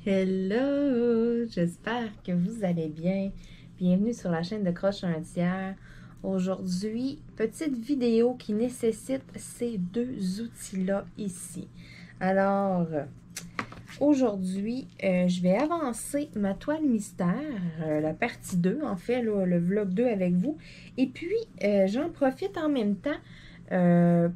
Hello! J'espère que vous allez bien. Bienvenue sur la chaîne de Croche un tiers. Aujourd'hui, petite vidéo qui nécessite ces deux outils-là ici. Alors, aujourd'hui, je vais avancer ma toile mystère, la partie 2, en fait, là, le vlog 2 avec vous. Et puis, j'en profite en même temps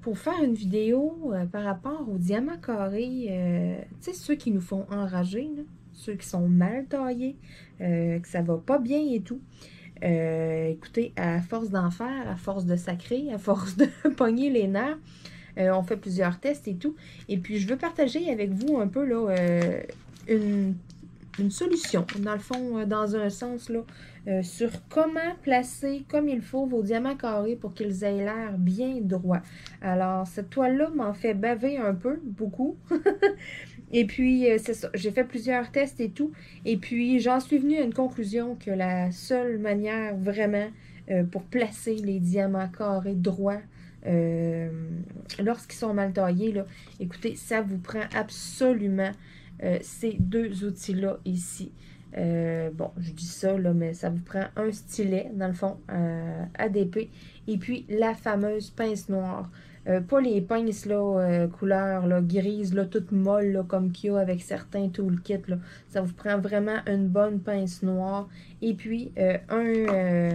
pour faire une vidéo par rapport aux diamants carrés, tu sais, ceux qui nous font enrager, là, ceux qui sont mal taillés, que ça va pas bien et tout. Écoutez, à force d'en faire, à force de sacrer, à force de pogner les nerfs, on fait plusieurs tests et tout. Et puis, je veux partager avec vous un peu là, une solution, dans le fond, dans un sens, là, sur comment placer comme il faut vos diamants carrés pour qu'ils aient l'air bien droits. Alors, cette toile-là m'en fait baver un peu, beaucoup. Et puis, c'est ça, j'ai fait plusieurs tests et tout. Et puis, j'en suis venue à une conclusion que la seule manière vraiment pour placer les diamants carrés droits, lorsqu'ils sont mal taillés, là, écoutez, ça vous prend absolument ces deux outils-là ici. Bon, je dis ça, là, mais ça vous prend un stylet, dans le fond, ADP, et puis la fameuse pince noire. Pas les pinces, là, couleur, là, grise, là, toute molle, là, comme qu'il y a avec certains toolkits, là. Ça vous prend vraiment une bonne pince noire, et puis un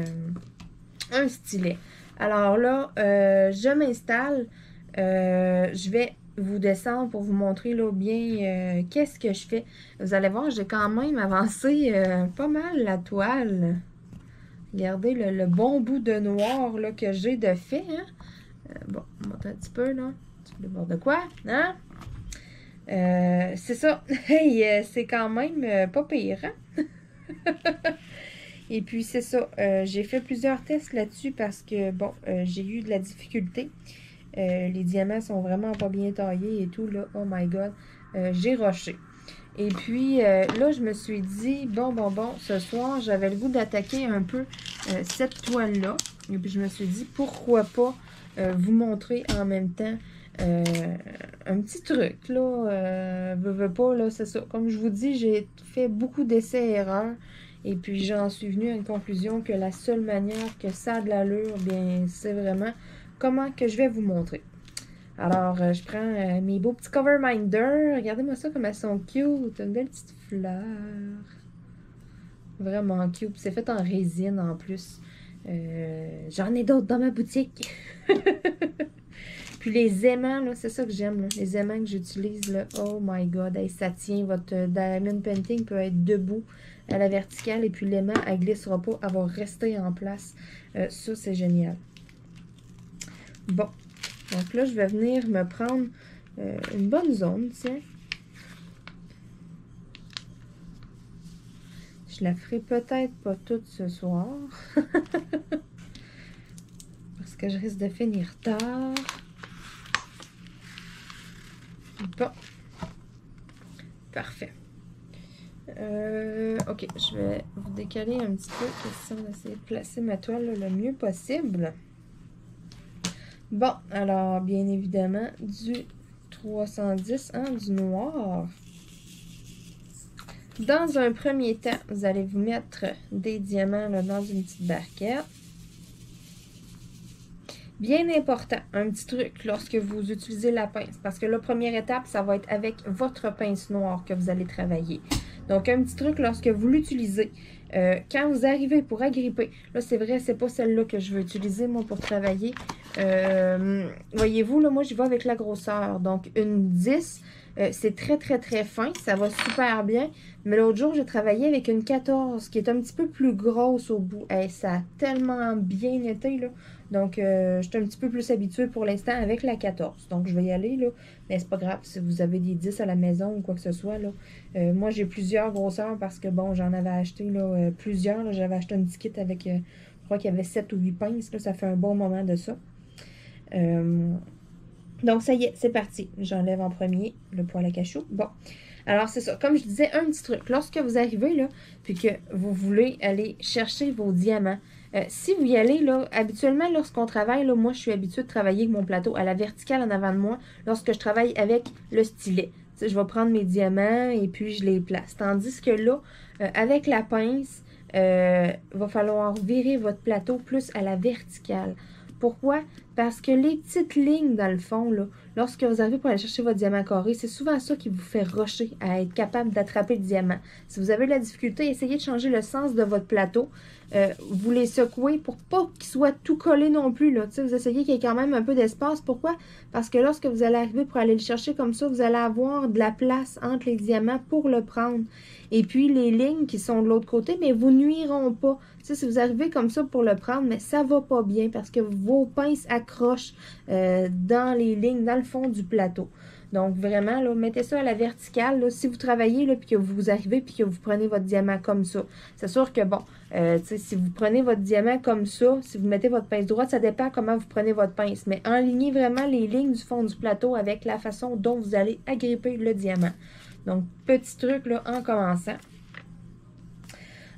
stylet. Alors là, je m'installe, je vais vous descendre pour vous montrer là bien qu'est-ce que je fais. Vous allez voir, j'ai quand même avancé pas mal la toile. Regardez le bon bout de noir là, que j'ai de fait. Hein? Bon, on monte un petit peu là. Tu veux voir de quoi? Hein? C'est ça. Hey, c'est quand même pas pire. Hein? Et puis c'est ça. J'ai fait plusieurs tests là-dessus parce que bon, j'ai eu de la difficulté. Les diamants sont vraiment pas bien taillés et tout, là. Oh my God. J'ai rushé. Et puis, là, je me suis dit, bon, ce soir, j'avais le goût d'attaquer un peu cette toile-là. Et puis, je me suis dit, pourquoi pas vous montrer en même temps un petit truc, là. Veux pas, là, c'est ça. Comme je vous dis, j'ai fait beaucoup d'essais-erreurs. Et puis, j'en suis venue à une conclusion que la seule manière que ça a de l'allure, bien, c'est vraiment comment que je vais vous montrer. Alors, je prends mes beaux petits cover minder. Regardez-moi ça comme elles sont cute. Une belle petite fleur. Vraiment cute. C'est fait en résine en plus. J'en ai d'autres dans ma boutique. Puis les aimants, là, c'est ça que j'aime. Là. Les aimants que j'utilise, là. Oh my God. Hey, ça tient. Votre diamond painting peut être debout à la verticale. Et puis l'aimant, elle ne glissera pas. Elle va rester en place. Ça, c'est génial. Bon. Donc là, je vais venir me prendre une bonne zone, tiens. Je la ferai peut-être pas toute ce soir. Parce que je risque de finir tard. Bon. Parfait. Ok, je vais vous décaler un petit peu. Question d'essayer de placer ma toile là, le mieux possible. Bon, alors, bien évidemment, du 310, hein, du noir. Dans un premier temps, vous allez vous mettre des diamants là, dans une petite barquette. Bien important, un petit truc lorsque vous utilisez la pince, parce que la première étape, ça va être avec votre pince noire que vous allez travailler. Donc, un petit truc lorsque vous l'utilisez, quand vous arrivez pour agripper, là, c'est vrai, c'est pas celle-là que je veux utiliser, moi, pour travailler. Voyez-vous, là, moi, je vais avec la grosseur. Donc, une 10, c'est très, très, très fin. Ça va super bien. Mais l'autre jour, j'ai travaillé avec une 14, qui est un petit peu plus grosse au bout. Hey, ça a tellement bien été, là. Donc, je suis un petit peu plus habituée pour l'instant avec la 14. Donc, je vais y aller, là. Mais c'est pas grave si vous avez des 10 à la maison ou quoi que ce soit, là. Moi, j'ai plusieurs grosseurs parce que, bon, j'en avais acheté, là, plusieurs. J'avais acheté un petit kit avec, je crois qu'il y avait 7 ou 8 pinces, là. Ça fait un bon moment de ça. Donc, ça y est, c'est parti. J'enlève en premier le poil à cachou. Bon. Alors, c'est ça. Comme je disais, un petit truc. Lorsque vous arrivez, là, puis que vous voulez aller chercher vos diamants, si vous y allez, là, habituellement, lorsqu'on travaille, là, moi, je suis habituée de travailler avec mon plateau à la verticale en avant de moi lorsque je travaille avec le stylet. sais, je vais prendre mes diamants et puis je les place. Tandis que là, avec la pince, va falloir virer votre plateau plus à la verticale. Pourquoi? Parce que les petites lignes dans le fond, là, lorsque vous arrivez pour aller chercher votre diamant carré, c'est souvent ça qui vous fait rusher à être capable d'attraper le diamant. Si vous avez de la difficulté, essayez de changer le sens de votre plateau. Vous les secouez pour pas qu'il soit tout collé non plus. Là. Vous essayez qu'il y ait quand même un peu d'espace. Pourquoi? Parce que lorsque vous allez arriver pour aller le chercher comme ça, vous allez avoir de la place entre les diamants pour le prendre. Et puis les lignes qui sont de l'autre côté, mais vous nuiront pas. Si vous arrivez comme ça pour le prendre, mais ça va pas bien parce que vos pinces accrochent dans les lignes, dans le fond du plateau. Donc, vraiment, là, mettez ça à la verticale. Là, si vous travaillez, là, puis que vous arrivez, puis que vous prenez votre diamant comme ça. C'est sûr que, bon, si vous prenez votre diamant comme ça, si vous mettez votre pince droite, ça dépend comment vous prenez votre pince. Mais enlignez vraiment les lignes du fond du plateau avec la façon dont vous allez agripper le diamant. Donc, petit truc, là, en commençant.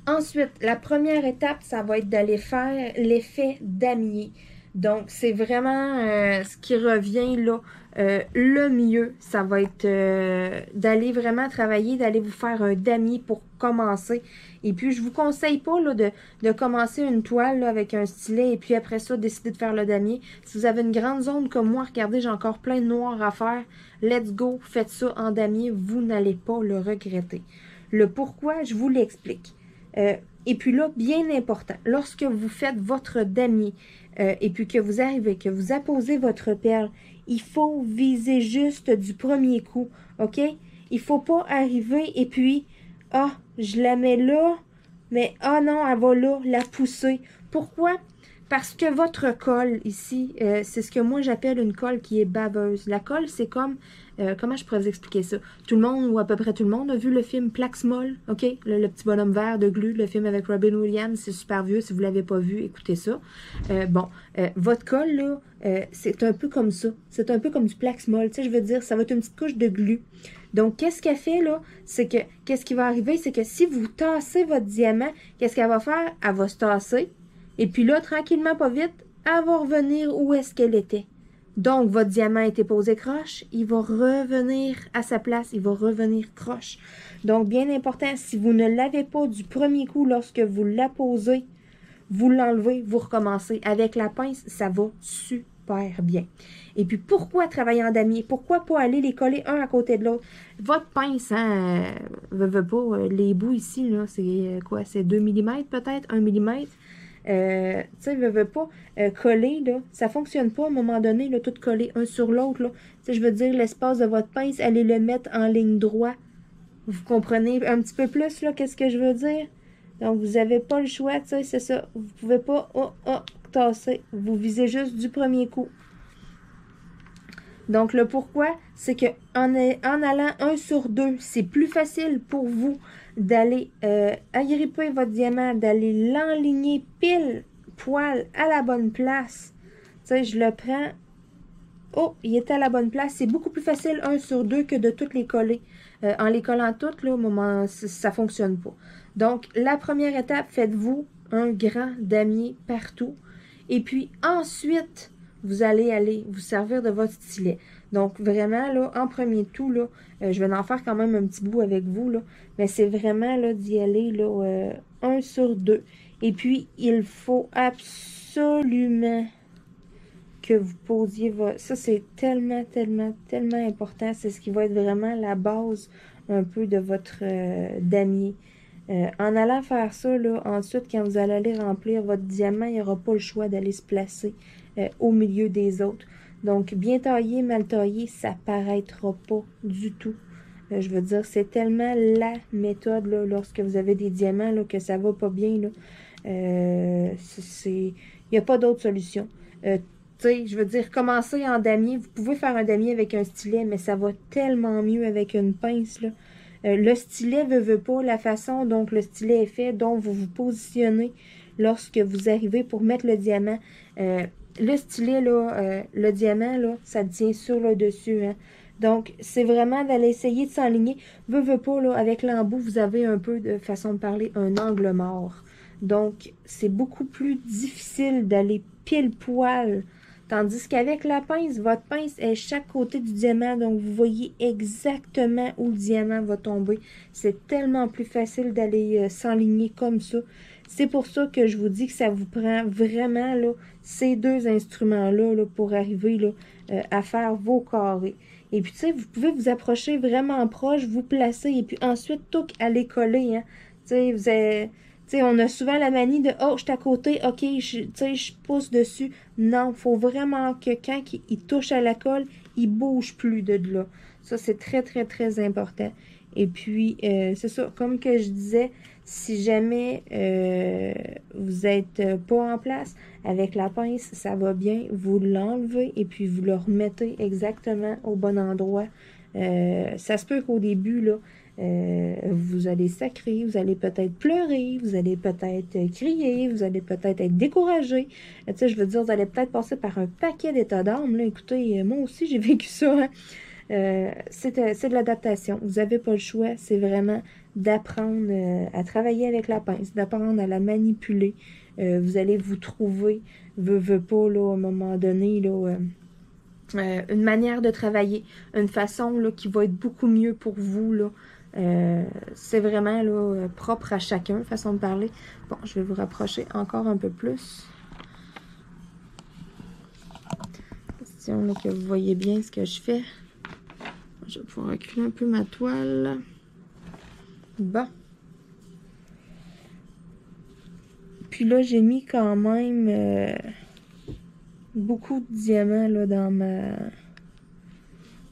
Ensuite, la première étape, ça va être d'aller faire l'effet damier. Donc, c'est vraiment ce qui revient là, le mieux, ça va être d'aller vraiment travailler, d'aller vous faire un damier pour commencer. Et puis, je vous conseille pas là, de commencer une toile là, avec un stylet et puis après ça, décider de faire le damier. Si vous avez une grande zone comme moi, regardez, j'ai encore plein de noir à faire. Let's go, faites ça en damier, vous n'allez pas le regretter. Le pourquoi, je vous l'explique. Et puis là, bien important, lorsque vous faites votre damier et puis que vous arrivez, que vous apposez votre perle, il faut viser juste du premier coup, OK? Il ne faut pas arriver et puis, ah, je la mets là, mais ah non, elle va là, la pousser. Pourquoi? Parce que votre colle ici, c'est ce que moi j'appelle une colle qui est baveuse. La colle, c'est comme, comment je pourrais vous expliquer ça? Tout le monde, ou à peu près tout le monde, a vu le film Plaxmol, OK? Le petit bonhomme vert de Glu, le film avec Robin Williams, c'est super vieux. Si vous ne l'avez pas vu, écoutez ça. Votre colle, là, c'est un peu comme ça. C'est un peu comme du Plaxmol. Tu sais, je veux dire, ça va être une petite couche de glu. Donc, qu'est-ce qu'elle fait, là? C'est que, qu'est-ce qui va arriver? C'est que si vous tassez votre diamant, qu'est-ce qu'elle va faire? Elle va se tasser. Et puis là, tranquillement, pas vite, elle va revenir où est-ce qu'elle était. Donc, votre diamant était posé croche, il va revenir à sa place, il va revenir croche. Donc, bien important, si vous ne l'avez pas du premier coup lorsque vous la posez, vous l'enlevez, vous recommencez. Avec la pince, ça va super bien. Et puis, pourquoi travailler en damier? Pourquoi pas aller les coller un à côté de l'autre? Votre pince, hein, veut pas, les bouts ici, là, c'est quoi? C'est 2 mm peut-être? 1 mm? Tu sais, veut pas coller, là, ça fonctionne pas à un moment donné, là, tout coller un sur l'autre, là. Tu sais, je veux dire, l'espace de votre pince, allez le mettre en ligne droite. Vous comprenez un petit peu plus, là, qu'est-ce que je veux dire? Donc, vous n'avez pas le choix, tu sais, c'est ça. Vous pouvez pas, tasser. Vous visez juste du premier coup. Donc, le pourquoi, c'est que en allant 1 sur 2, c'est plus facile pour vous d'aller agripper votre diamant, d'aller l'enligner pile poil à la bonne place. Tu sais, je le prends. Oh, il était à la bonne place. C'est beaucoup plus facile 1 sur 2 que de toutes les coller. En les collant toutes, là, au moment, ça ne fonctionne pas. Donc, la première étape, faites-vous un grand damier partout. Et puis, ensuite, vous allez aller vous servir de votre stylet. Donc, vraiment, là, en premier tout, là, je vais en faire quand même un petit bout avec vous, là, mais c'est vraiment, là, d'y aller, là, 1 sur 2. Et puis, il faut absolument que vous posiez votre... Ça, c'est tellement, tellement, tellement important. C'est ce qui va être vraiment la base un peu de votre damier. En allant faire ça, là, ensuite, quand vous allez aller remplir votre diamant, il n'y aura pas le choix d'aller se placer au milieu des autres. Donc, bien taillé, mal taillé, ça paraîtra pas du tout. Je veux dire, c'est tellement la méthode, là, lorsque vous avez des diamants, là, que ça va pas bien, là. Il n'y a pas d'autre solution. Tu sais, je veux dire, commencer en damier, vous pouvez faire un damier avec un stylet, mais ça va tellement mieux avec une pince, là. Le stylet veut pas, la façon dont le stylet est fait, dont vous vous positionnez lorsque vous arrivez pour mettre le diamant. Le stylet, là, le diamant, là, ça tient sur le dessus, hein. Donc, c'est vraiment d'aller essayer de s'enligner. Veut pas, là, avec l'embout, vous avez un peu, de façon de parler, un angle mort. Donc, c'est beaucoup plus difficile d'aller pile poil Tandis qu'avec la pince, votre pince est chaque côté du diamant, donc vous voyez exactement où le diamant va tomber. C'est tellement plus facile d'aller s'enligner comme ça. C'est pour ça que je vous dis que ça vous prend vraiment là, ces deux instruments-là là, pour arriver là, à faire vos carrés. Et puis, tu sais, vous pouvez vous approcher vraiment proche, vous placer, et puis ensuite, tout aller coller. Hein. Tu sais, vous avez... Tu sais, on a souvent la manie de « Oh, je suis à côté, ok, je pousse dessus. » Non, il faut vraiment que quand il touche à la colle, il bouge plus de là. Ça, c'est très, très, très important. Et puis, c'est ça, comme que je disais, si jamais vous n'êtes pas en place, avec la pince, ça va bien, vous l'enlevez et puis vous le remettez exactement au bon endroit. Ça se peut qu'au début, là, vous allez sacrer, vous allez peut-être pleurer, vous allez peut-être crier, vous allez peut-être être découragé. Tu sais, je veux dire, vous allez peut-être passer par un paquet d'états d'âme. Là, écoutez, moi aussi, j'ai vécu ça. Hein. C'est de l'adaptation. Vous n'avez pas le choix. C'est vraiment d'apprendre à travailler avec la pince, d'apprendre à la manipuler. Vous allez vous trouver, veut pas, là, à un moment donné, là, une manière de travailler, une façon là, qui va être beaucoup mieux pour vous. Là. C'est vraiment là, propre à chacun, façon de parler. Bon, je vais vous rapprocher encore un peu plus. Question là, que vous voyez bien ce que je fais. Je vais pouvoir reculer un peu ma toile. Bon. Puis là, j'ai mis quand même beaucoup de diamants là,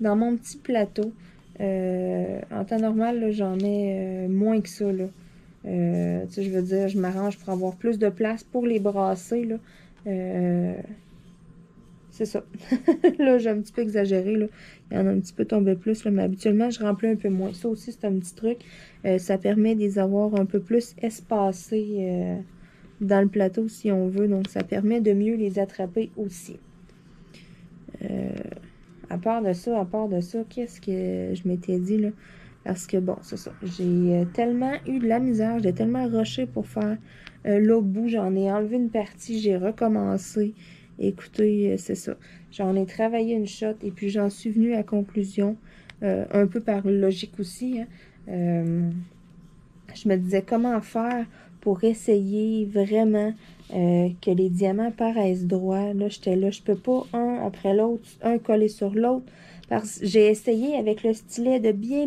dans mon petit plateau. En temps normal, j'en ai moins que ça. Là. Tu sais, je veux dire, je m'arrange pour avoir plus de place pour les brasser. Là. C'est ça. Là, j'ai un petit peu exagéré. Là. Il y en a un petit peu tombé plus. Là, mais habituellement, je remplis un peu moins. Ça aussi, c'est un petit truc. Ça permet de les avoir un peu plus espacés dans le plateau, si on veut. Donc, ça permet de mieux les attraper aussi. À part de ça, qu'est-ce que je m'étais dit, là? Parce que, bon, c'est ça. J'ai tellement eu de la misère, j'ai tellement rushé pour faire l'autre bout. J'en ai enlevé une partie, j'ai recommencé. Écoutez, c'est ça. J'en ai travaillé une shot et puis j'en suis venue à conclusion, un peu par logique aussi. Hein. Je me disais comment faire pour essayer vraiment que les diamants paraissent droits. Là, j'étais là, je peux pas un après l'autre, un coller sur l'autre. Parce que j'ai essayé avec le stylet de bien,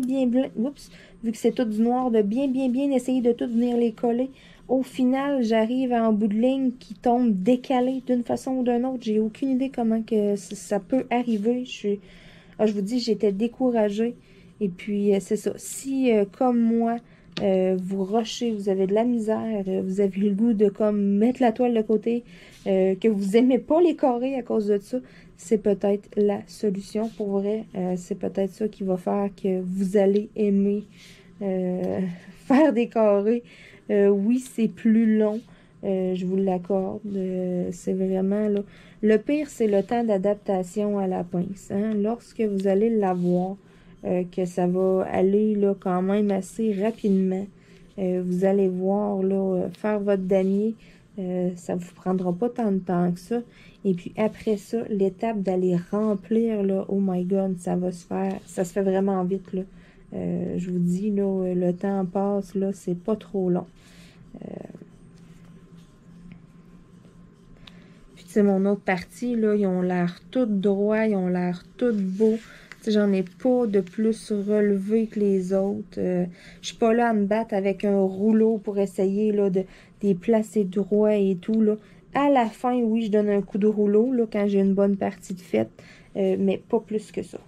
oups, vu que c'est tout du noir, de bien essayer de tout venir les coller. Au final, j'arrive à un bout de ligne qui tombe décalé d'une façon ou d'une autre. J'ai aucune idée comment que ça peut arriver. Je vous dis, j'étais découragée. Et puis, c'est ça. Si, comme moi, vous rushez, vous avez de la misère, vous avez le goût de comme mettre la toile de côté, que vous aimez pas les carrés à cause de ça, c'est peut-être la solution pour vrai. C'est peut-être ça qui va faire que vous allez aimer faire des carrés. Oui, c'est plus long, je vous l'accorde. C'est vraiment là. Le pire, c'est le temps d'adaptation à la pince. Hein? Lorsque vous allez l'avoir, que ça va aller là, quand même assez rapidement. Vous allez voir là, faire votre damier, ça ne vous prendra pas tant de temps que ça. Et puis après ça, l'étape d'aller remplir, là, oh my god, ça se fait vraiment vite. Là. Je vous dis, là, le temps passe, là, c'est pas trop long. Puis tu sais, mon autre partie, là, ils ont l'air tout droits, ils ont l'air tout beaux. J'en ai pas de plus relevé que les autres. Je suis pas là à me battre avec un rouleau pour essayer là, de les placer droit et tout. Là. À la fin, oui, je donne un coup de rouleau là, quand j'ai une bonne partie de faite, mais pas plus que ça.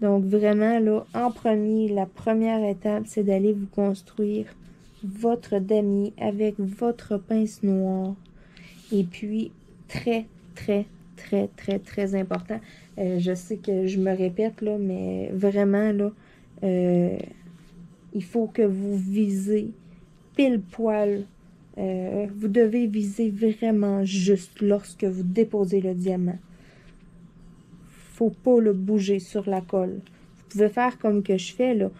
Donc vraiment, là, en premier, la première étape, c'est d'aller vous construire votre damier avec votre pince noire. Et puis, très important. Je sais que je me répète, là, mais vraiment, là, il faut que vous visez pile poil. Vous devez viser vraiment juste lorsque vous déposez le diamant. Faut pas le bouger sur la colle. Vous pouvez faire comme que je fais, là.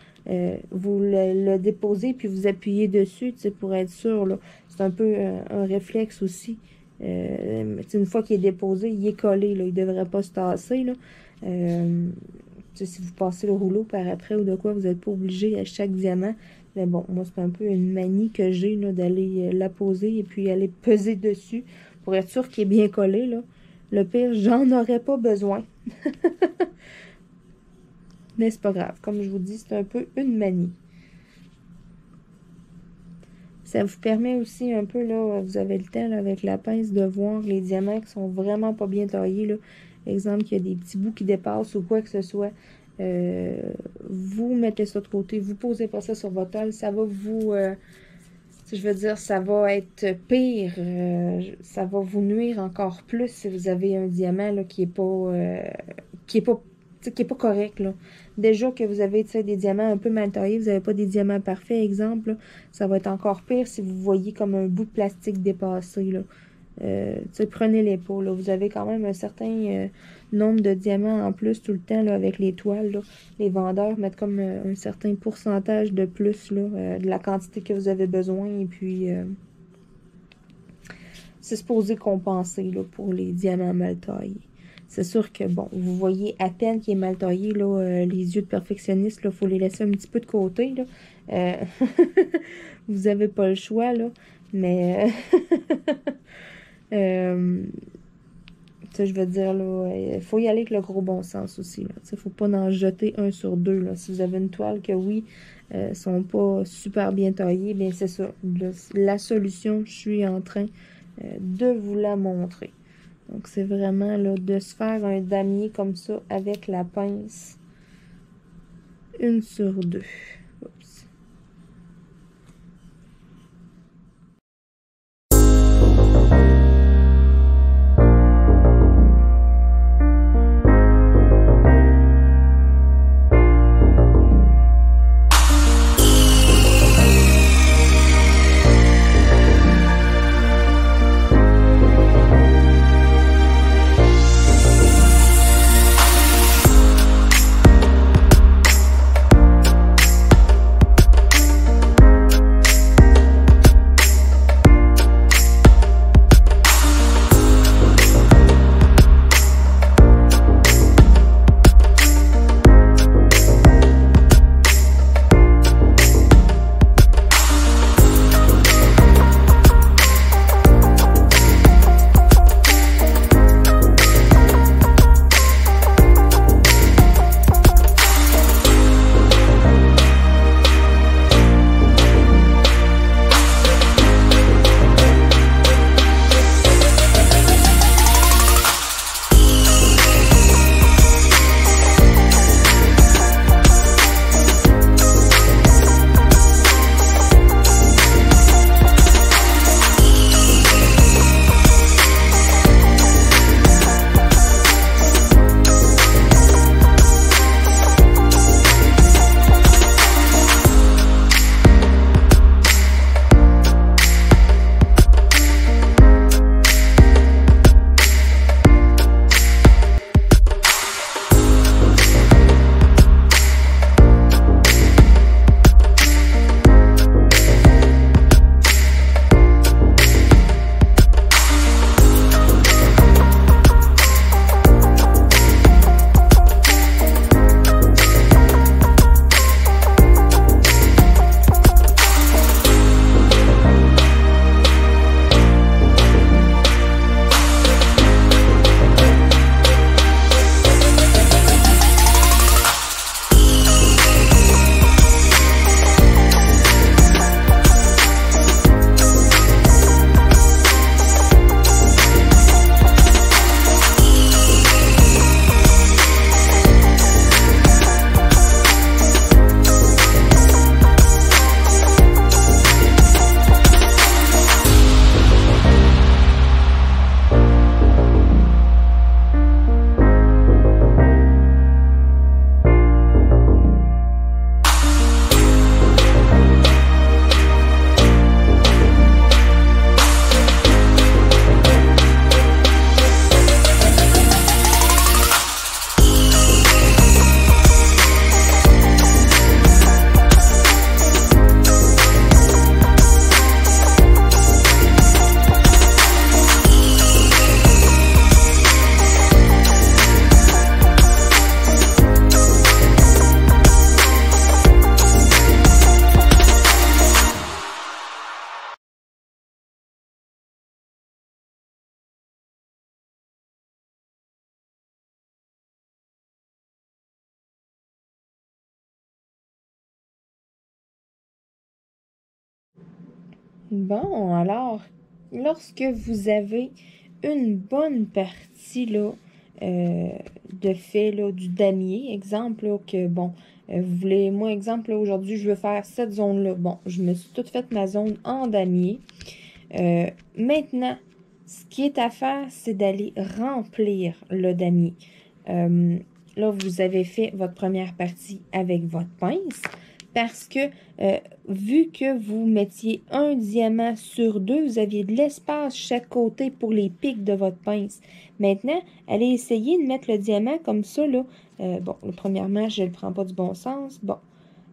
Vous le déposez, puis vous appuyez dessus, pour être sûr, là. C'est un peu un réflexe aussi. Une fois qu'il est déposé, il est collé, là, il ne devrait pas se tasser. Là. Si vous passez le rouleau par après ou de quoi, vous n'êtes pas obligé à chaque diamant. Mais bon, moi, c'est un peu une manie que j'ai d'aller la poser et puis aller peser dessus pour être sûr qu'il est bien collé. Là. Le pire, j'en aurais pas besoin. Mais c'est pas grave. Comme je vous dis, c'est un peu une manie. Ça vous permet aussi un peu, là, vous avez le temps là, avec la pince de voir les diamants qui sont vraiment pas bien taillés. Là. Exemple, qu'il y a des petits bouts qui dépassent ou quoi que ce soit. Vous mettez ça de côté, vous posez pas ça sur votre toile, ça va vous... je veux dire, ça va être pire. Ça va vous nuire encore plus si vous avez un diamant là, qui est pas... qui est pas correct, là. Déjà que vous avez des diamants un peu mal taillés, vous n'avez pas des diamants parfaits, exemple, là, ça va être encore pire si vous voyez comme un bout de plastique dépassé, là. Prenez-les pas, là. Vous avez quand même un certain nombre de diamants en plus tout le temps, là, avec les toiles, là. Les vendeurs mettent comme un certain pourcentage de plus, là, de la quantité que vous avez besoin, et puis c'est supposé compenser, là, pour les diamants mal taillés. C'est sûr que, bon, vous voyez à peine qu'il est mal taillé, là, les yeux de perfectionniste, il faut les laisser un petit peu de côté, là. Vous n'avez pas le choix, là, mais... je veux dire, là, il faut y aller avec le gros bon sens aussi, là. Il ne faut pas en jeter un sur deux, là. Si vous avez une toile que, oui, sont pas super bien taillées, bien, c'est ça. La solution, je suis en train de vous la montrer. Donc, c'est vraiment là, de se faire un damier comme ça avec la pince. 1 sur 2. Oups. Bon, alors, lorsque vous avez une bonne partie là, de fait là, du damier, exemple, là, que bon, vous voulez, moi, exemple, là, aujourd'hui, je veux faire cette zone-là. Bon, je me suis toute faite ma zone en damier. Maintenant, ce qui est à faire, c'est d'aller remplir le damier. Là, vous avez fait votre première partie avec votre pince parce que vu que vous mettiez un diamant sur deux, vous aviez de l'espace chaque côté pour les pics de votre pince. Maintenant, allez essayer de mettre le diamant comme ça, là. Bon, premièrement, je ne le prends pas du bon sens. Bon,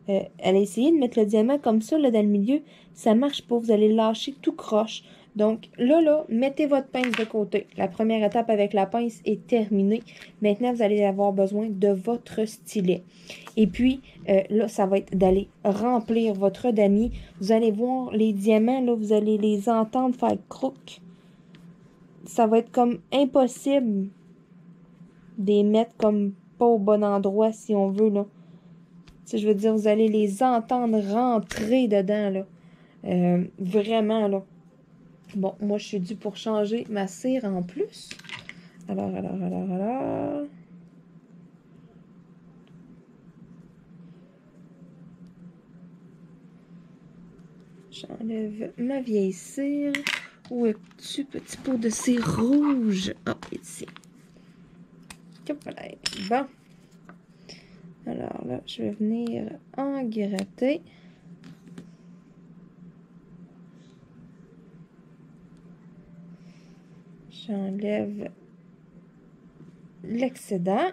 allez essayer de mettre le diamant comme ça, là, dans le milieu. Ça marche pas, vous allez lâcher tout croche. Donc, là, mettez votre pince de côté. La première étape avec la pince est terminée. Maintenant, vous allez avoir besoin de votre stylet. Et puis, là, ça va être d'aller remplir votre damier. Vous allez voir les diamants, là, vous allez les entendre faire croc. Ça va être comme impossible de les mettre comme pas au bon endroit, si on veut, là. Tu sais, je veux dire, vous allez les entendre rentrer dedans, là. Vraiment, là. Bon, moi, je suis due pour changer ma cire en plus. Alors. J'enlève ma vieille cire. Où es-tu, petit pot de cire rouge? Ah, ici. Voilà. Bon. Alors là, je vais venir en gratter. J'enlève l'excédent.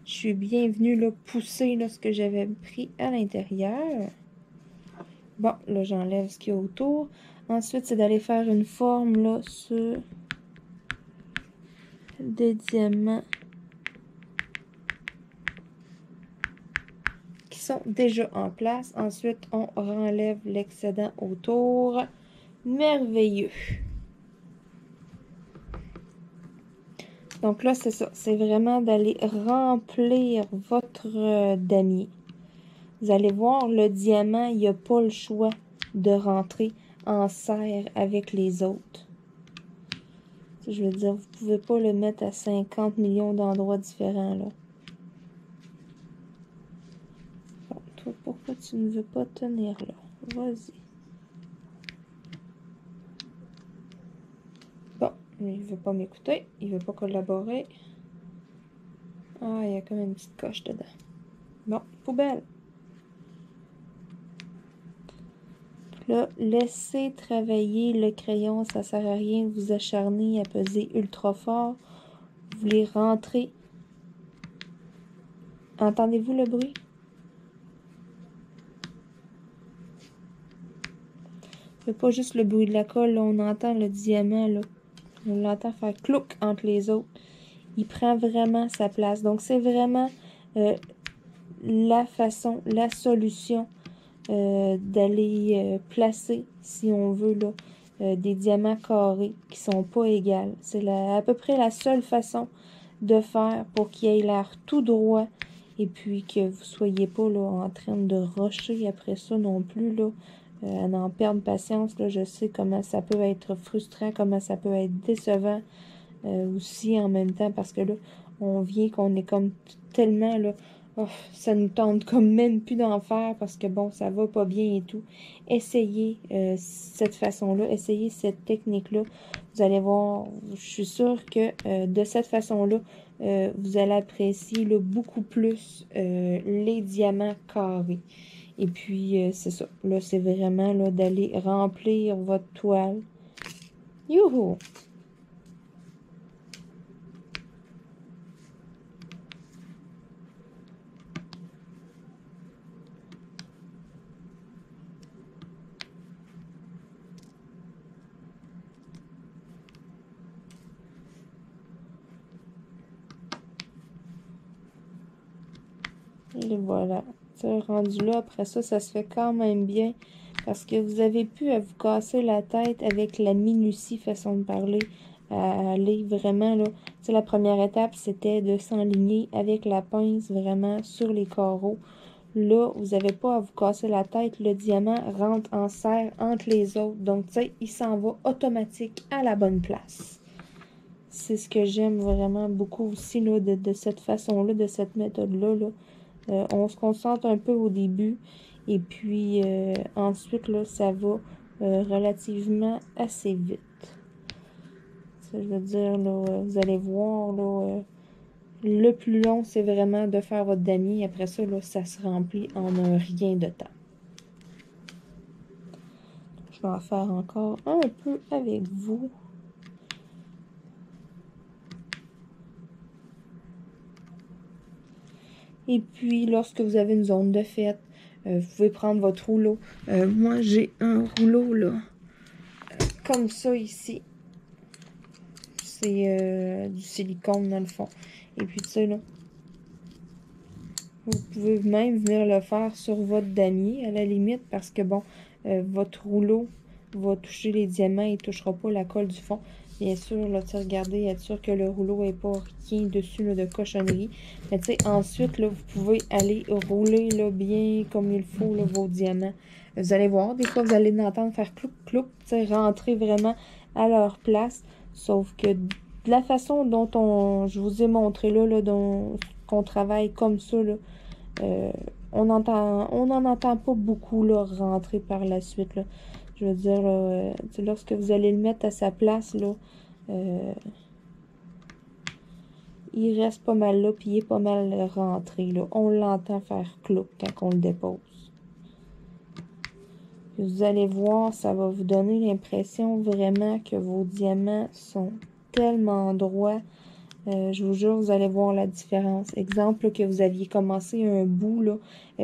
Je suis bien venue là, pousser là, ce que j'avais pris à l'intérieur. Bon, là, j'enlève ce qu'il y a autour. Ensuite, c'est d'aller faire une forme là, sur des diamants qui sont déjà en place. Ensuite, on renlève l'excédent autour. Merveilleux! Donc là, c'est ça. C'est vraiment d'aller remplir votre damier. Vous allez voir, le diamant, il n'y a pas le choix de rentrer en serre avec les autres. Je veux dire, vous ne pouvez pas le mettre à 50 millions d'endroits différents, là. Bon, toi, pourquoi tu ne veux pas tenir là? Vas-y. Bon, il ne veut pas m'écouter. Il ne veut pas collaborer. Ah, il y a comme une petite coche dedans. Bon, poubelle. Là, laissez travailler le crayon, ça sert à rien de vous acharner à peser ultra fort. Vous voulez rentrer. Entendez-vous le bruit? C'est pas juste le bruit de la colle, là, on entend le diamant, là. On l'entend faire clouc entre les autres. Il prend vraiment sa place. Donc, c'est vraiment la façon, la solution d'aller placer, si on veut, là, des diamants carrés qui sont pas égales. C'est à peu près la seule façon de faire pour qu'il ait l'air tout droit et puis que vous soyez pas là, en train de rusher après ça non plus, là, à n'en perdre patience. Là, je sais comment ça peut être frustrant, comment ça peut être décevant aussi en même temps parce que là, on vient qu'on est comme tellement là. Oh, ça nous tente comme même plus d'en faire parce que bon, ça va pas bien et tout. Essayez cette façon-là, essayez cette technique-là. Vous allez voir, je suis sûre que de cette façon-là, vous allez apprécier là, beaucoup plus les diamants carrés. Et puis, c'est ça. Là, c'est vraiment là d'aller remplir votre toile. Youhou! Et voilà. Rendu là, après ça, ça se fait quand même bien. Parce que vous avez pu à vous casser la tête avec la minutie, façon de parler. À aller vraiment, là. C'est la première étape, c'était de s'enligner avec la pince vraiment sur les carreaux. là, vous n'avez pas à vous casser la tête. Le diamant rentre en serre entre les autres. Donc, tu sais, il s'en va automatique à la bonne place. C'est ce que j'aime vraiment beaucoup aussi là, de cette façon-là, de cette méthode-là. Là. On se concentre un peu au début et puis ensuite, là, ça va relativement assez vite. Ça, je veux dire, là, vous allez voir, là, le plus long, c'est vraiment de faire votre damier. Après ça, là, ça se remplit en un rien de temps. Je vais en faire encore un peu avec vous. Et puis, lorsque vous avez une zone de fête, vous pouvez prendre votre rouleau. Moi, j'ai un rouleau, là, comme ça ici. C'est du silicone, dans le fond. Et puis, tu sais, là, vous pouvez même venir le faire sur votre damier, à la limite, parce que, bon, votre rouleau va toucher les diamants, il ne touchera pas la colle du fond. Bien sûr, là, regardez, être sûr que le rouleau n'est pas rien dessus là, de cochonnerie. Mais tu sais, ensuite, là, vous pouvez aller rouler là, bien comme il faut là, vos diamants. Vous allez voir, des fois, vous allez entendre faire cloup-cloup, tu sais, rentrer vraiment à leur place. Sauf que de la façon dont je vous ai montré là, qu'on travaille comme ça, là, on n'en entend pas beaucoup là, rentrer par la suite. Là. Je veux dire, là, lorsque vous allez le mettre à sa place, là, il reste pas mal là, puis il est pas mal rentré. Là. On l'entend faire cloup quand on le dépose. Vous allez voir, ça va vous donner l'impression vraiment que vos diamants sont tellement droits. Je vous jure, vous allez voir la différence. Exemple, là, que vous aviez commencé un bout, là.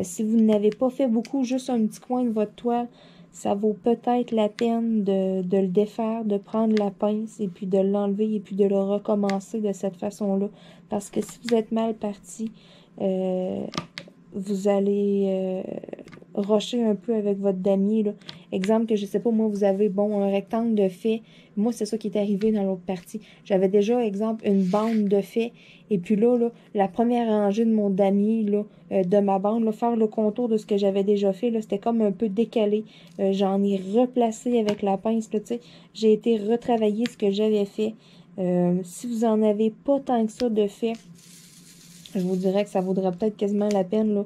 Si vous n'avez pas fait beaucoup, juste un petit coin de votre toile, ça vaut peut-être la peine de le défaire, de prendre la pince et puis de l'enlever et puis de le recommencer de cette façon-là. Parce que si vous êtes mal parti, vous allez rocher un peu avec votre damier. Là. Exemple que, je sais pas, moi, vous avez, bon, un rectangle de fait. Moi, c'est ça qui est arrivé dans l'autre partie. J'avais déjà, exemple, une bande de fait. Et puis là, la première rangée de mon damier, là, de ma bande, là, faire le contour de ce que j'avais déjà fait, là, c'était comme un peu décalé. J'en ai replacé avec la pince, là, tu sais. J'ai été retravailler ce que j'avais fait. Si vous en avez pas tant que ça de fait, je vous dirais que ça vaudrait peut-être quasiment la peine là,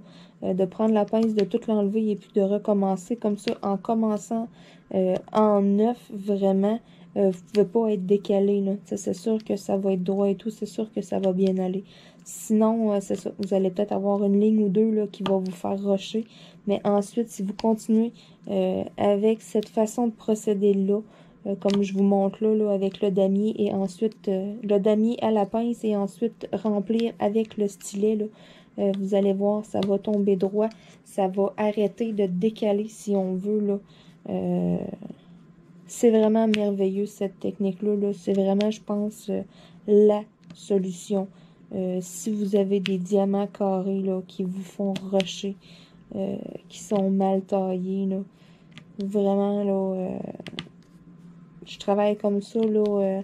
de prendre la pince, de tout l'enlever et puis de recommencer comme ça en commençant en neuf, vraiment. Vous pouvez pas être décalé. Là. C'est sûr que ça va être droit et tout, c'est sûr que ça va bien aller. Sinon, c'est ça, vous allez peut-être avoir une ligne ou deux là, qui va vous faire rusher. Mais ensuite, si vous continuez avec cette façon de procéder-là, comme je vous montre là, avec le damier et ensuite le damier à la pince et ensuite remplir avec le stylet. Là, vous allez voir, ça va tomber droit. Ça va arrêter de décaler si on veut. Là. C'est vraiment merveilleux cette technique-là. Là. C'est vraiment, je pense, la solution. Si vous avez des diamants carrés là, qui vous font rusher, qui sont mal taillés, là, vraiment, là, je travaille comme ça là,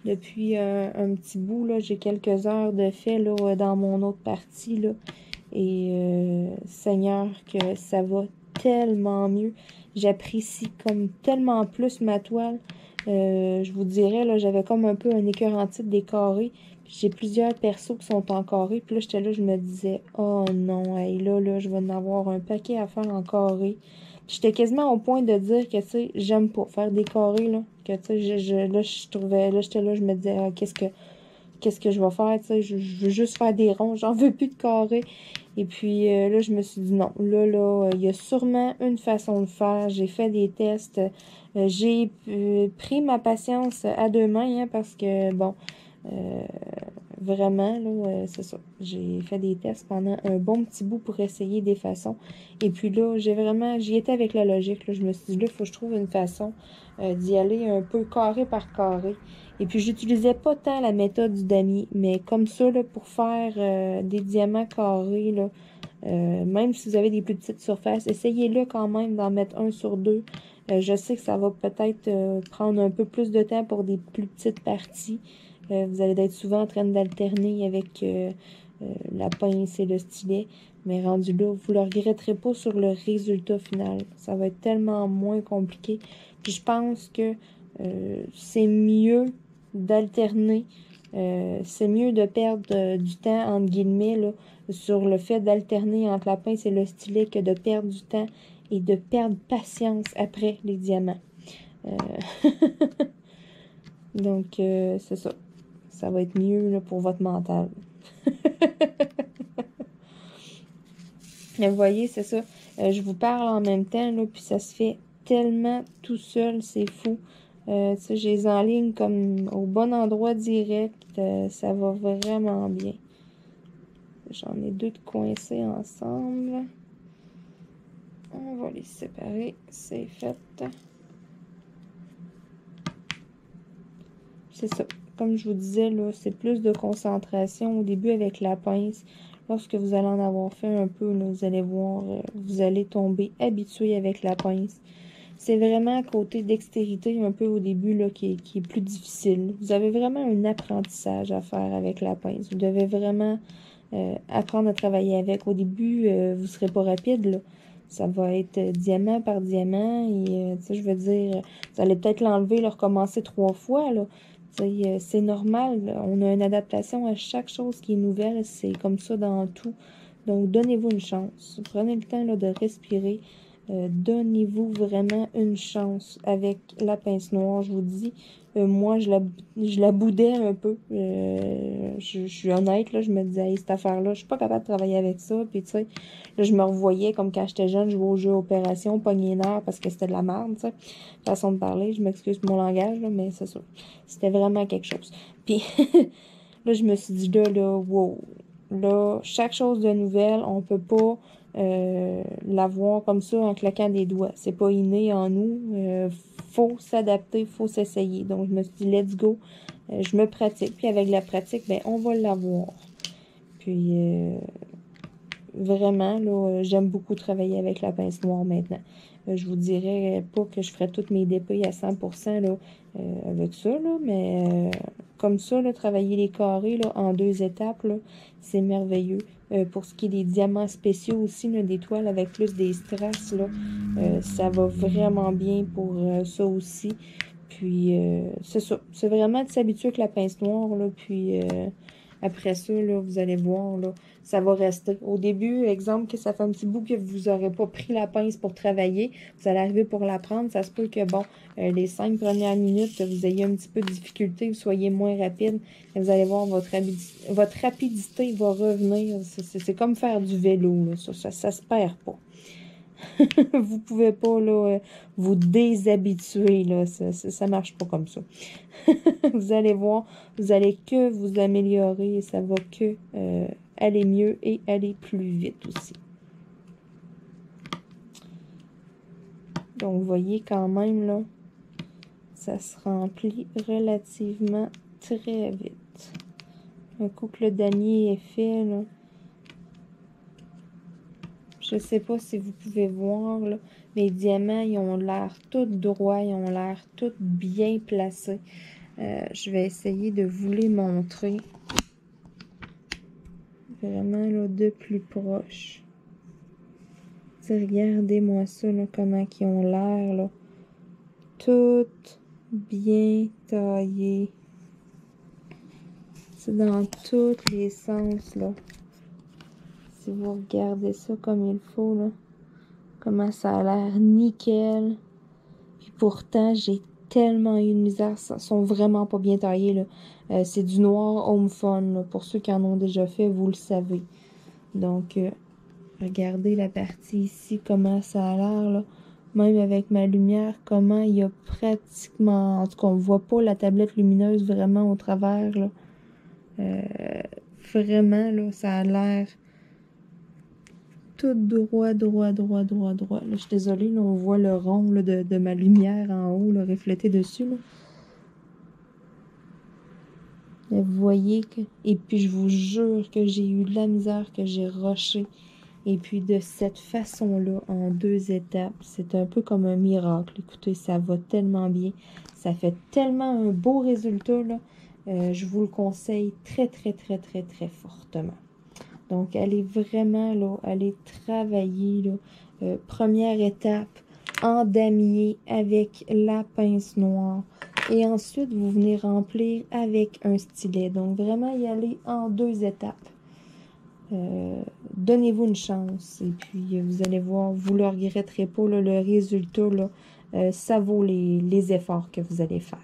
depuis un petit bout. Là. J'ai quelques heures de fait là, dans mon autre partie. Là. Et Seigneur, que ça va tellement mieux. J'apprécie comme tellement plus ma toile. Je vous dirais, là, j'avais comme un peu un écœurantite des carrés. J'ai plusieurs persos qui sont en carré. Puis là, j'étais là, je me disais, oh non, hey, là, je vais en avoir un paquet à faire en carré. J'étais quasiment au point de dire que, tu sais, j'aime pas faire des carrés, là. Que, tu sais, là, je trouvais, là, j'étais là, je me disais, ah, qu'est-ce que je vais faire, tu sais, je veux juste faire des ronds, j'en veux plus de carrés. Et puis, là, je me suis dit, non, là, il y a sûrement une façon de faire. J'ai fait des tests. J'ai pris ma patience à deux mains, hein, parce que, bon, vraiment, là, c'est ça. J'ai fait des tests pendant un bon petit bout pour essayer des façons. Et puis là, j'y étais avec la logique. Là. Je me suis dit, là, il faut que je trouve une façon d'y aller un peu carré par carré. Et puis, j'utilisais pas tant la méthode du damier, mais comme ça, là, pour faire des diamants carrés, là, même si vous avez des plus petites surfaces, essayez-le quand même d'en mettre un sur deux. Je sais que ça va peut-être prendre un peu plus de temps pour des plus petites parties. Vous allez être souvent en train d'alterner avec la pince et le stylet. Mais rendu là, vous ne le regretterez pas sur le résultat final. Ça va être tellement moins compliqué. Puis je pense que c'est mieux d'alterner. C'est mieux de perdre du temps, entre guillemets, là, sur le fait d'alterner entre la pince et le stylet que de perdre du temps et de perdre patience après les diamants. Donc, c'est ça. Ça va être mieux là, pour votre mental. Vous voyez, c'est ça. Je vous parle en même temps, là, puis ça se fait tellement tout seul, c'est fou. Tu sais, je les enligne comme au bon endroit direct. Ça va vraiment bien. J'en ai deux de coincés ensemble. On va les séparer. C'est fait. C'est ça. Comme je vous disais, là, c'est plus de concentration au début avec la pince. Lorsque vous allez en avoir fait un peu, là, vous allez voir, vous allez tomber habitué avec la pince. C'est vraiment côté dextérité un peu au début là, qui est plus difficile. Vous avez vraiment un apprentissage à faire avec la pince. Vous devez vraiment apprendre à travailler avec. Au début, vous ne serez pas rapide, là. Ça va être diamant par diamant. Et, je veux dire, vous allez peut-être l'enlever, le recommencer 3 fois, là. C'est normal. On a une adaptation à chaque chose qui est nouvelle. C'est comme ça dans tout. Donc, donnez-vous une chance. Prenez le temps là, de respirer. Donnez-vous vraiment une chance avec la pince noire. Je vous dis, moi, je la boudais un peu. Je suis honnête, là, je me disais, hey, cette affaire-là, je suis pas capable de travailler avec ça. Puis, tu sais, là, je me revoyais comme quand j'étais jeune, je jouais au jeu Opération, pogner nerf parce que c'était de la merde, tu sais. Façon de parler, je m'excuse pour mon langage, là, mais c'est ça. C'était vraiment quelque chose. Puis, là, je me suis dit, là, wow. Là, chaque chose de nouvelle, on peut pas l'avoir comme ça en claquant des doigts. C'est pas inné en nous. Faut s'adapter, faut s'essayer. Donc, je me suis dit, let's go. Je me pratique. Puis, avec la pratique, ben, on va l'avoir. Puis, vraiment, là, j'aime beaucoup travailler avec la pince noire maintenant. Je vous dirais pas que je ferais toutes mes dépouilles à 100% là, avec ça, là, mais comme ça, là, travailler les carrés là, en 2 étapes, là, c'est merveilleux. Pour ce qui est des diamants spéciaux aussi, là, des toiles avec plus des strass, là, ça va vraiment bien pour ça aussi. Puis, c'est ça. C'est vraiment de s'habituer avec la pince noire, là, puis après ça, là, vous allez voir, là, ça va rester. Au début, exemple, que ça fait un petit bout que vous n'aurez pas pris la pince pour travailler, vous allez arriver pour la prendre, ça se peut que, bon, les 5 premières minutes, vous ayez un petit peu de difficulté, vous soyez moins rapide, et vous allez voir, votre rapidité va revenir. C'est comme faire du vélo, là, ça se perd pas. Vous pouvez pas là, vous déshabituer, là, ça marche pas comme ça. Vous allez voir, vous allez que vous améliorer et ça va que aller mieux et aller plus vite aussi. Donc, vous voyez quand même, là, ça se remplit relativement très vite. Un coup que le damier est fait, là, je sais pas si vous pouvez voir, là, mes diamants, ils ont l'air tout droits, ils ont l'air tout bien placés. Je vais essayer de vous les montrer. Vraiment, là, de plus proche. Regardez-moi ça, là, comment ils ont l'air, là. Tout bien taillé. C'est dans tous les sens, là. Si vous regardez ça comme il faut, là. Comment ça a l'air nickel. Puis pourtant, j'ai tellement eu de misère. Ils sont vraiment pas bien taillés, là. C'est du noir home fun, là. Pour ceux qui en ont déjà fait, vous le savez. Donc, regardez la partie ici, comment ça a l'air, là. Même avec ma lumière, comment il y a pratiquement... En tout cas, on ne voit pas la tablette lumineuse vraiment au travers, là. Vraiment, là, ça a l'air tout droit, droit, droit, droit, droit. Là, je suis désolée, là, on voit le rond là, de ma lumière en haut, là, reflété dessus, là. Vous voyez que... Et puis, je vous jure que j'ai eu de la misère, que j'ai rushé. Et puis, de cette façon-là, en 2 étapes, c'est un peu comme un miracle. Écoutez, ça va tellement bien. Ça fait tellement un beau résultat, là. Je vous le conseille très, très, très, très, très fortement. Donc, allez vraiment, là, allez travailler, là. Première étape, en damier avec la pince noire. Et ensuite, vous venez remplir avec un stylet. Donc, vraiment y aller en 2 étapes. Donnez-vous une chance. Et puis, vous allez voir, vous ne le regretterez pas, là, le résultat, là, ça vaut les efforts que vous allez faire.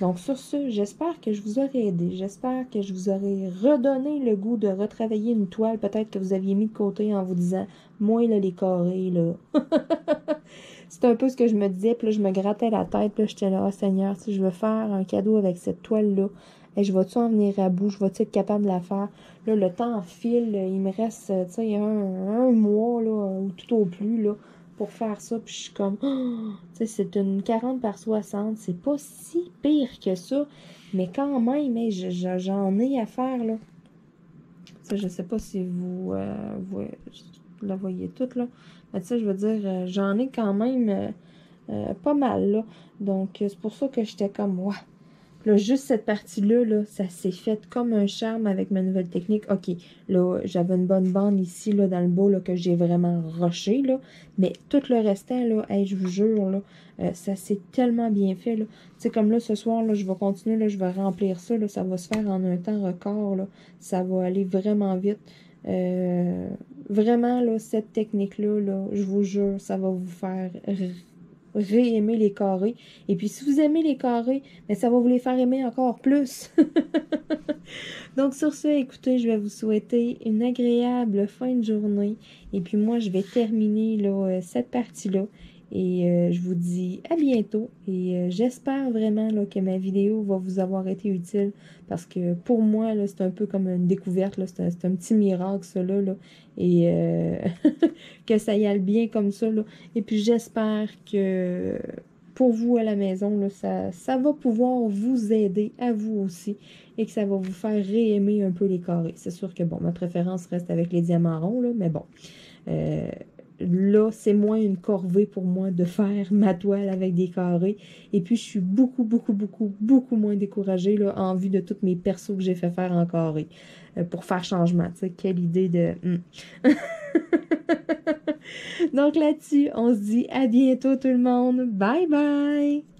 Donc, sur ce, j'espère que je vous aurai aidé. J'espère que je vous aurai redonné le goût de retravailler une toile, peut-être que vous aviez mis de côté en vous disant, moi, là, les carrés, là. C'est un peu ce que je me disais, puis là, je me grattais la tête, puis là, j'étais là, oh, Seigneur, si je veux faire un cadeau avec cette toile-là, et je vais-tu en venir à bout, je vais-tu être capable de la faire? Là, le temps file, il me reste, tu sais, un mois, là, ou tout au plus, là, pour faire ça, puis je suis comme, oh, tu sais, c'est une 40 par 60, c'est pas si pire que ça, mais quand même, hein, j'en ai à faire, là. Ça, je sais pas si vous la voyez toute, là. Mais ça, je veux dire, j'en ai quand même pas mal, là. Donc, c'est pour ça que j'étais comme, ouais. Là, juste cette partie-là, là, ça s'est fait comme un charme avec ma nouvelle technique. OK, là, j'avais une bonne bande ici, là, dans le bas, là, que j'ai vraiment rushé, là. Mais tout le restant, là, hey, je vous jure, là, ça s'est tellement bien fait, là. Tu sais, comme là, ce soir, là, je vais continuer, là, je vais remplir ça, là. Ça va se faire en un temps record, là. Ça va aller vraiment vite. Vraiment, là, cette technique-là, là, je vous jure, ça va vous faire réaimer les carrés. Et puis, si vous aimez les carrés, mais ça va vous les faire aimer encore plus. Donc, sur ce, écoutez, je vais vous souhaiter une agréable fin de journée. Et puis, moi, je vais terminer là, cette partie-là. Et je vous dis à bientôt. Et j'espère vraiment là, que ma vidéo va vous avoir été utile. Parce que pour moi, là, c'est un peu comme une découverte. Là. C'est un petit miracle, ça, là. Et que ça y aille bien comme ça, là. Et puis, j'espère que pour vous à la maison, là, ça va pouvoir vous aider à vous aussi et que ça va vous faire réaimer un peu les carrés. C'est sûr que, bon, ma préférence reste avec les diamants ronds, là, mais bon. Euh, Là, c'est moins une corvée pour moi de faire ma toile avec des carrés. Et puis, je suis beaucoup, beaucoup, beaucoup, beaucoup moins découragée là, en vue de tous mes persos que j'ai fait faire en carré. Pour faire changement. Tu sais, quelle idée de... Donc là-dessus, on se dit à bientôt tout le monde. Bye bye!